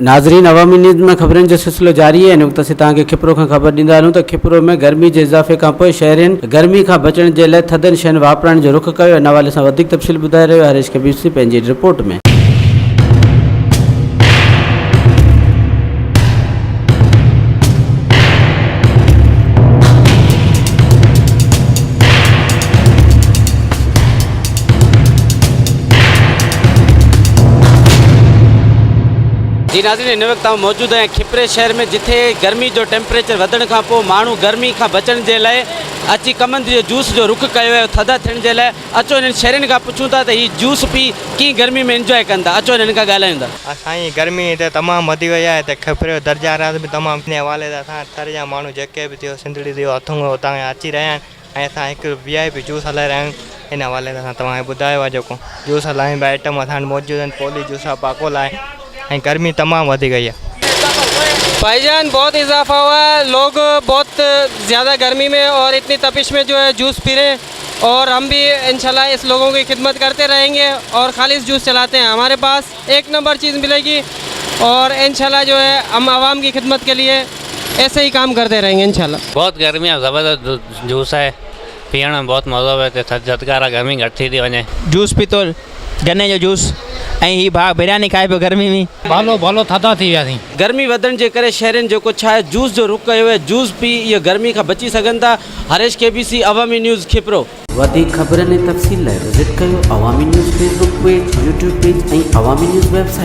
नाज़रीन, अवामी न्यूज़ में खबरनि जो सिलसिलो जारी है। नुक़्ते से तव्हांखे खिपरो खां ख़बर ॾींदा हलूं त खिपरो में गर्मी जे इज़ाफ़े खां पोइ शहरियुनि गर्मी खां बचण जे लाइ थधनि शयुनि वापराइण जो रुख कयो। इन हवाले सां वधीक तफ़सील ॿुधाए रहियो आहे हरीश कबीर पंहिंजी रिपोर्ट में। जी नाज़रीन, इन वक्त मौजूद है खिपरे शहर में, जिथे गर्मी जो टेम्परेचर वधण खां पोइ माण्हू गर्मी खां बचण जे लाइ अची कमंद जो जूस जो रुख कयो है थधा थियण जे लाइ। अचो इन्हनि शहरनि खां पुछूं था त हीउ जूस पी कीअं गर्मी में इंजॉय कनि था। अचो इन्हनि खां ॻाल्हायूं था। साईं, गर्मी त तमामु वधी वई आहे, त खिपरे जो दर्जा रात बि तमामु इन हवाले सां असां थर जा माण्हू जेके बि थियो सिंधड़ी थियो हथूं हुतां अची रहिया आहिनि ऐं असां हिकु VIP जूस हलाए रहिया आहियूं। इन हवाले सां तव्हांखे ॿुधायो आहे जेको जूस हलायूं पिया, आइटम असां वटि मौजूदु आहिनि। पोली जूस आहे, पाकोला आहे ऐं गर्मी तमामु वधी गई है। भाईजान बहुत इजाफा हुआ है, लोग बहुत ज़्यादा गर्मी में और इतनी तपिश में जो है जूस पी रहे हैं, और हम भी इंशाल्लाह इस लोगों की खिदमत करते रहेंगे और खालिश जूस चलाते हैं। हमारे पास एक नंबर चीज़ मिलेगी और इंशाल्लाह जो है हम आवाम की खिदमत के लिए ऐसे ही काम करते रहेंगे इंशाल्लाह। बहुत गर्मी है, ज़बरदस्त जूस है, पीअण में बहुत मज़ो आहे। थधिकार गर्मी घटि थी वञे। जूस पीतो गन्ने जो जूस ऐं ही भाउ बिरयानी खाए पियो गर्मी में। भालो थधा थी वियासीं। गर्मी वधण जे करे शहरनि जेको छा आहे जूस जो रुख कयो आहे, जूस पी इहो गर्मी खां बची सघनि था। हरीश KBC अवामी न्यूज़ खिपरो। वधीक ख़बरनि ऐं तफ़सील लाइ विज़िट कयो Awami news Facebook page, YouTube page ऐं अवामी न्यूज़ वेबसाइट।